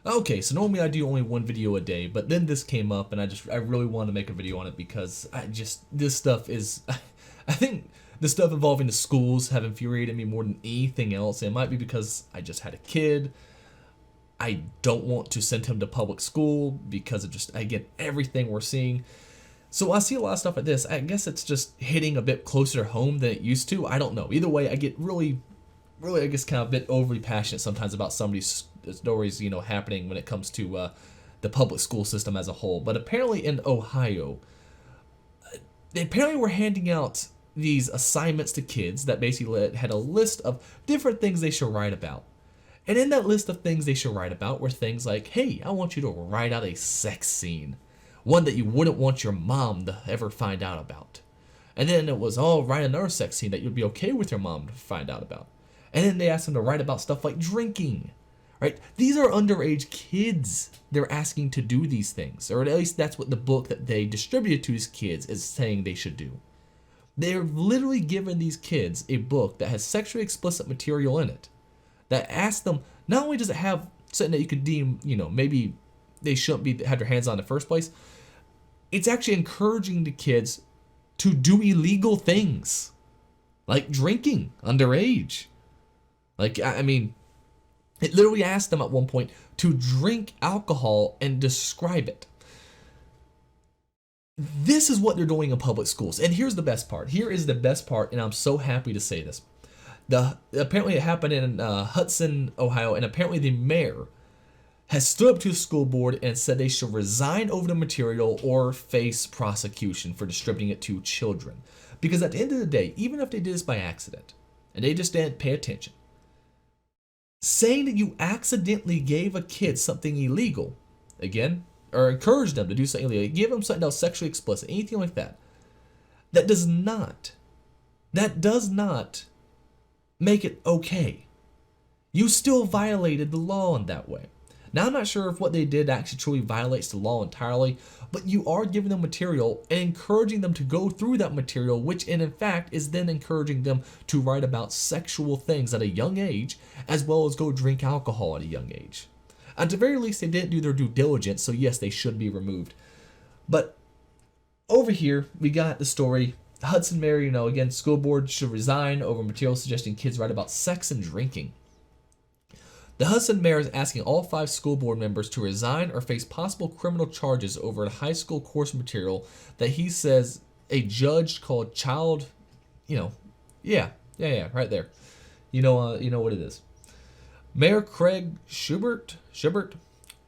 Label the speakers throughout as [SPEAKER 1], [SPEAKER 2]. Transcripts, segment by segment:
[SPEAKER 1] Okay, so normally I do only one video a day, but then this came up and I really wanted to make a video on it because this stuff is, I think the stuff involving the schools have infuriated me more than anything else. It might be because I just had a kid. I don't want to send him to public school because of just, again, everything we're seeing. So I see a lot of stuff like this. I guess it's just hitting a bit closer to home than it used to. I don't know. Either way, I get really, I guess, kind of a bit overly passionate sometimes about some of these stories, happening when it comes to the public school system as a whole. But apparently in Ohio, they apparently were handing out these assignments to kids that basically had a list of different things they should write about. And in that list of things they should write about were things like, hey, I want you to write out a sex scene. One that you wouldn't want your mom to ever find out about. And then it was, write another sex scene that you'd be okay with your mom to find out about. And then they asked them to write about stuff like drinking. Right? These are underage kids they're asking to do these things. Or at least that's what the book that they distributed to these kids is saying they should do. They're literally giving these kids a book that has sexually explicit material in it. That asks them, not only does it have something that you could deem, maybe they shouldn't be had their hands on in the first place, it's actually encouraging the kids to do illegal things. Like drinking underage. Like, I mean, it literally asked them at one point to drink alcohol and describe it. This is what they're doing in public schools. And here's the best part. Here is the best part, and I'm so happy to say this. Apparently it happened in Hudson, Ohio, and apparently the mayor has stood up to the school board and said they should resign over the material or face prosecution for distributing it to children. Because at the end of the day, even if they did this by accident, and they just didn't pay attention, saying that you accidentally gave a kid something illegal, again, or encouraged them to do something illegal, give them something that was sexually explicit, anything like that, that does not make it okay. You still violated the law in that way. Now, I'm not sure if what they did actually truly violates the law entirely, but you are giving them material and encouraging them to go through that material, which in fact is then encouraging them to write about sexual things at a young age, as well as go drink alcohol at a young age. At the very least, they didn't do their due diligence, so yes, they should be removed. But over here, we got the story. Hudson Mayor, again, school board should resign over material suggesting kids write about sex and drinking. The Hudson mayor is asking all 5 school board members to resign or face possible criminal charges over a high school course material that he says a judge called child, yeah, right there. You know what it is. Mayor Craig Schubert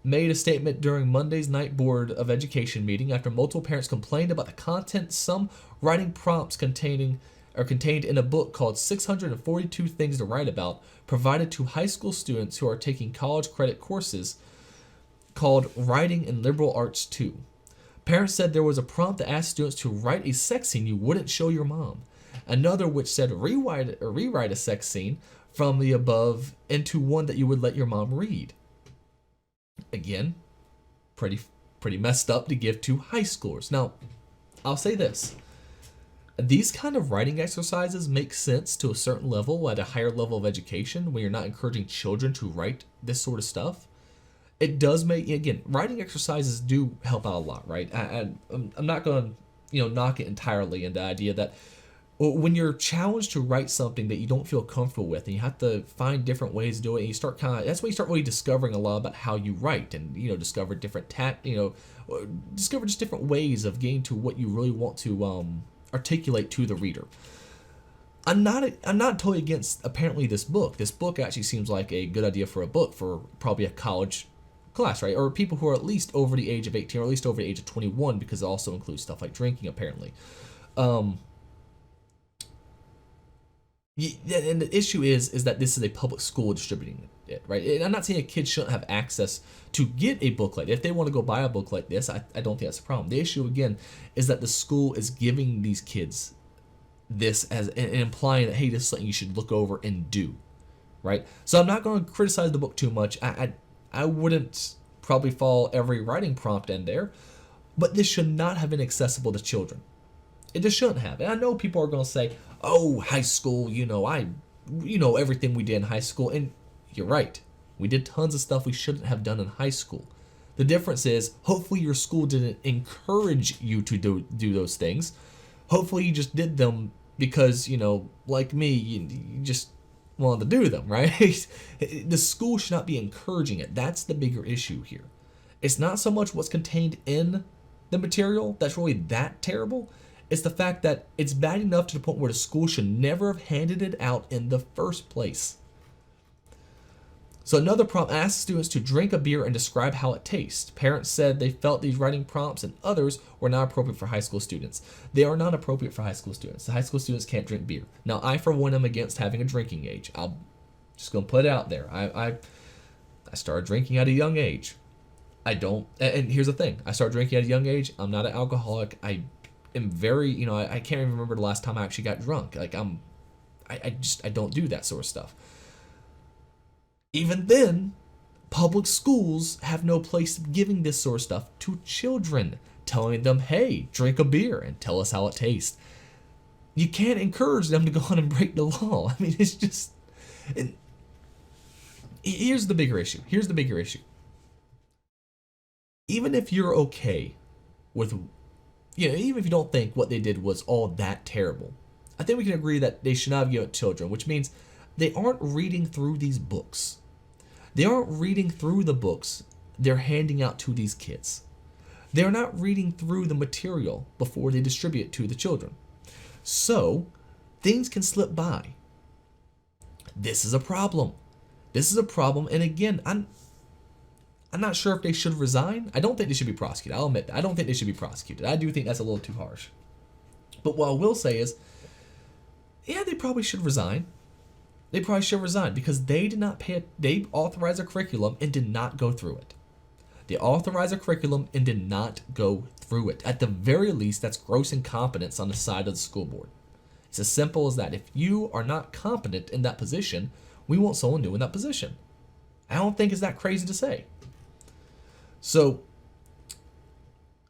[SPEAKER 1] made a statement during Monday's night Board of Education meeting after multiple parents complained about the content some writing prompts contained in a book called 642 Things to Write About, provided to high school students who are taking college credit courses called Writing in Liberal Arts 2. Parents said there was a prompt that asked students to write a sex scene you wouldn't show your mom. Another which said rewrite a sex scene from the above into one that you would let your mom read. Again, pretty messed up to give to high schoolers. Now, I'll say this. These kind of writing exercises make sense to a certain level at a higher level of education when you're not encouraging children to write this sort of stuff. It does make, again, writing exercises do help out a lot, right? I'm not going to, knock it entirely in the idea that when you're challenged to write something that you don't feel comfortable with and you have to find different ways to do it, and you start that's when you start really discovering a lot about how you write and, discover different discover just different ways of getting to what you really want to articulate to the reader. I'm not totally against apparently this book. This book actually seems like a good idea for a book for probably a college class, right? Or people who are at least over the age of 18 or at least over the age of 21, because it also includes stuff like drinking apparently. And the issue is that this is a public school distributing it, right? And I'm not saying a kid shouldn't have access to get a book like this. If they want to go buy a book like this, I don't think that's a problem. The issue, again, is that the school is giving these kids this as and implying that, hey, this is something you should look over and do, right? So I'm not going to criticize the book too much. I wouldn't probably follow every writing prompt in there, but this should not have been accessible to children. It just shouldn't have. And I know people are going to say, oh, high school, everything we did in high school. And you're right. We did tons of stuff we shouldn't have done in high school. The difference is, hopefully your school didn't encourage you to do those things. Hopefully you just did them because, like me, you just wanted to do them, right? The school should not be encouraging it. That's the bigger issue here. It's not so much what's contained in the material that's really that terrible. It's the fact that it's bad enough to the point where the school should never have handed it out in the first place. So another prompt asked students to drink a beer and describe how it tastes. Parents said they felt these writing prompts and others were not appropriate for high school students. They are not appropriate for high school students. The high school students can't drink beer. Now, I for one am against having a drinking age. I'm just gonna put it out there. I started drinking at a young age. I don't, and here's the thing. I started drinking at a young age. I'm not an alcoholic. I am very, I can't even remember the last time I actually got drunk. Like I don't do that sort of stuff. Even then, public schools have no place giving this sort of stuff to children, telling them, hey, drink a beer and tell us how it tastes. You can't encourage them to go on and break the law. I mean, it's just, here's the bigger issue. Even if you're okay with, even if you don't think what they did was all that terrible, I think we can agree that they should not have given it to children, which means they aren't reading through these books. They aren't reading through the books they're handing out to these kids. They're not reading through the material before they distribute it to the children. So, things can slip by. This is a problem. And again, I'm not sure if they should resign. I don't think they should be prosecuted. I'll admit that. I don't think they should be prosecuted. I do think that's a little too harsh. But what I will say is, yeah, they probably should resign. They probably should resign because they did not they authorized a curriculum and did not go through it. They authorized a curriculum and did not go through it. At the very least, that's gross incompetence on the side of the school board. It's as simple as that. If you are not competent in that position, we want someone new in that position. I don't think it's that crazy to say. So,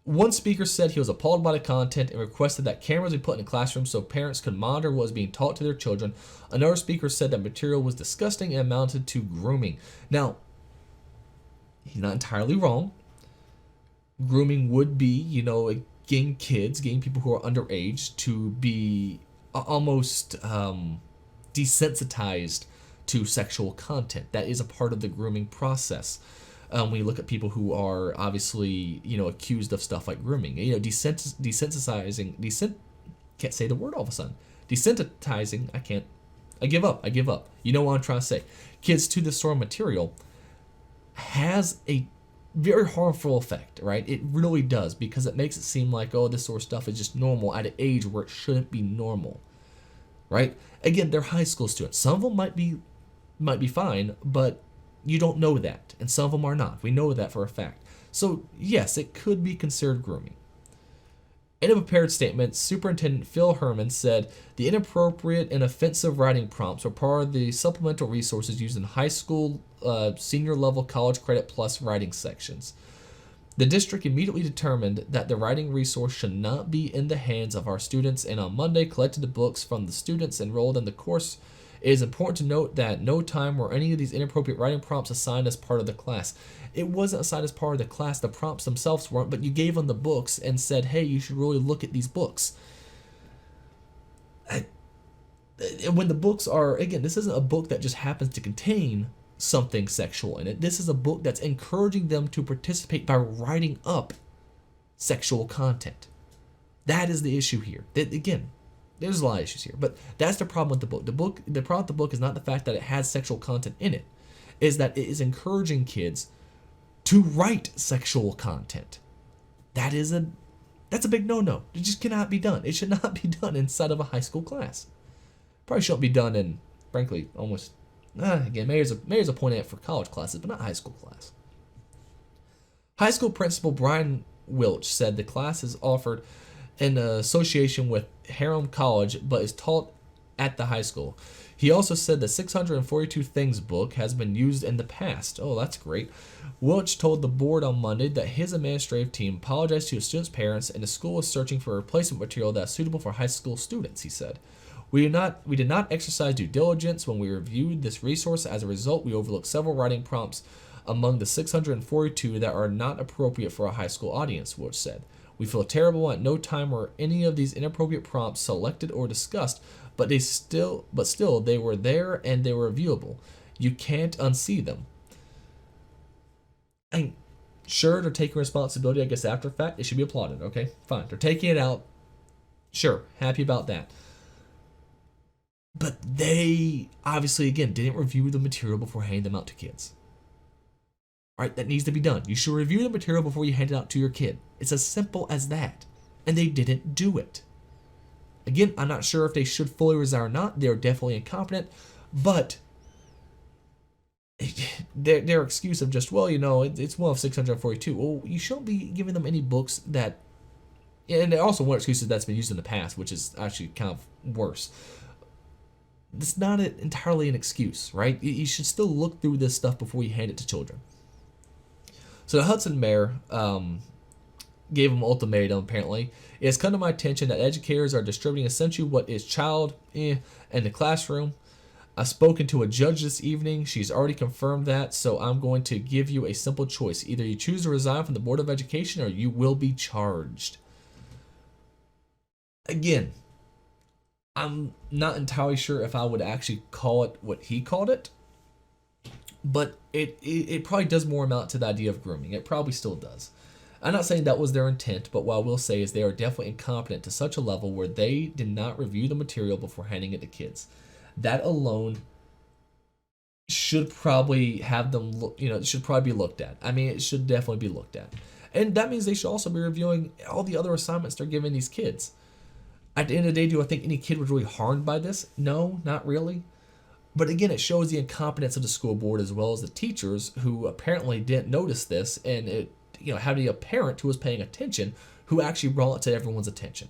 [SPEAKER 1] one speaker said he was appalled by the content and requested that cameras be put in the classroom so parents could monitor what was being taught to their children. Another speaker said that material was disgusting and amounted to grooming. Now, he's not entirely wrong. Grooming would be, getting people who are underage to be almost desensitized to sexual content. That is a part of the grooming process. When you look at people who are obviously, accused of stuff like grooming, desensitizing, can't say the word all of a sudden. Desensitizing, I give up. You know what I'm trying to say. Kids to this sort of material has a very harmful effect, right? It really does, because it makes it seem like, oh, this sort of stuff is just normal at an age where it shouldn't be normal, right? Again, they're high school students. Some of them might be fine, but you don't know that, and some of them are not. We know that for a fact. So, yes, it could be considered grooming. In a prepared statement, Superintendent Phil Herman said the inappropriate and offensive writing prompts were part of the supplemental resources used in high school, senior level college credit plus writing sections. The district immediately determined that the writing resource should not be in the hands of our students, and on Monday collected the books from the students enrolled in the course. It is important to note that no time were any of these inappropriate writing prompts assigned as part of the class. It wasn't assigned as part of the class. The prompts themselves weren't, but you gave them the books and said, hey, you should really look at these books. When the books are, again, this isn't a book that just happens to contain something sexual in it. This is a book that's encouraging them to participate by writing up sexual content. That is the issue here. Again, there's a lot of issues here, but that's the problem with the book. The problem with the book is not the fact that it has sexual content in it, is that it is encouraging kids to write sexual content. That's a big no-no. It just cannot be done. It should not be done inside of a high school class. Probably shouldn't be done in, frankly, almost, again, maybe there's a point in it for college classes, but not high school class. High school principal Brian Wilch said the class is offered in association with Harem College, but is taught at the high school. He also said the 642 Things book has been used in the past. Oh, that's great. Wilch told the board on Monday that his administrative team apologized to the students' parents and the school is searching for replacement material that is suitable for high school students, he said. We did not exercise due diligence when we reviewed this resource. As a result, we overlooked several writing prompts among the 642 that are not appropriate for a high school audience, Woods said. We feel terrible. At no time were any of these inappropriate prompts selected or discussed, but still they were there and they were viewable. You can't unsee them. And sure, they're taking responsibility, I guess, after the fact. It should be applauded, okay? Fine. They're taking it out. Sure, happy about that. But they obviously, again, didn't review the material before handing them out to kids. All right, that needs to be done. You should review the material before you hand it out to your kid. It's as simple as that. And they didn't do it. Again, I'm not sure if they should fully resign or not. They're definitely incompetent. But their excuse of just, well, it's one of 642. Well, you shouldn't be giving them any books that... And also one excuse that's been used in the past, which is actually kind of worse. It's not entirely an excuse, right? You should still look through this stuff before you hand it to children. So the Hudson mayor gave him an ultimatum, apparently. It has come to my attention that educators are distributing essentially what is child in the classroom. I've spoken to a judge this evening. She's already confirmed that, so I'm going to give you a simple choice. Either you choose to resign from the Board of Education or you will be charged. Again, I'm not entirely sure if I would actually call it what he called it, but it probably does more amount to the idea of grooming. It probably still does. I'm not saying that was their intent, but what I will say is they are definitely incompetent to such a level where they did not review the material before handing it to kids. That alone should probably have them look, it should probably be looked at. I mean, it should definitely be looked at. And that means they should also be reviewing all the other assignments they're giving these kids. At the end of the day, do I think any kid was really harmed by this? No, not really. But again, it shows the incompetence of the school board as well as the teachers who apparently didn't notice this, and it, having a parent who was paying attention who actually brought it to everyone's attention.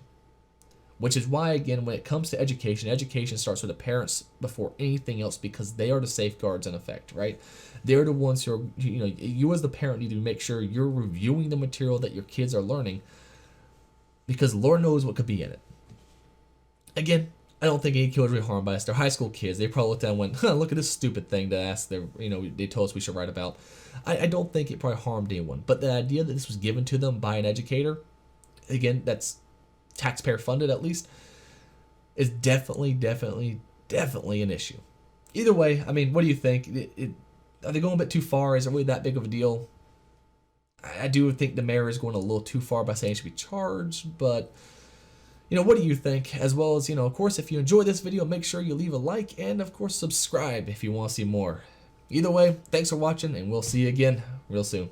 [SPEAKER 1] Which is why, again, when it comes to education, education starts with the parents before anything else because they are the safeguards in effect, right? They're the ones who are, you as the parent need to make sure you're reviewing the material that your kids are learning because Lord knows what could be in it. Again, I don't think any kid was really harmed by this. They're high school kids. They probably looked at it and went, look at this stupid thing to ask they told us we should write about. I don't think it probably harmed anyone. But the idea that this was given to them by an educator, again, that's taxpayer funded at least, is definitely an issue. Either way, I mean, what do you think? Are they going a bit too far? Is it really that big of a deal? I do think the mayor is going a little too far by saying he should be charged, but... what do you think? As well as, of course, if you enjoyed this video, make sure you leave a like and, of course, subscribe if you want to see more. Either way, thanks for watching, and we'll see you again real soon.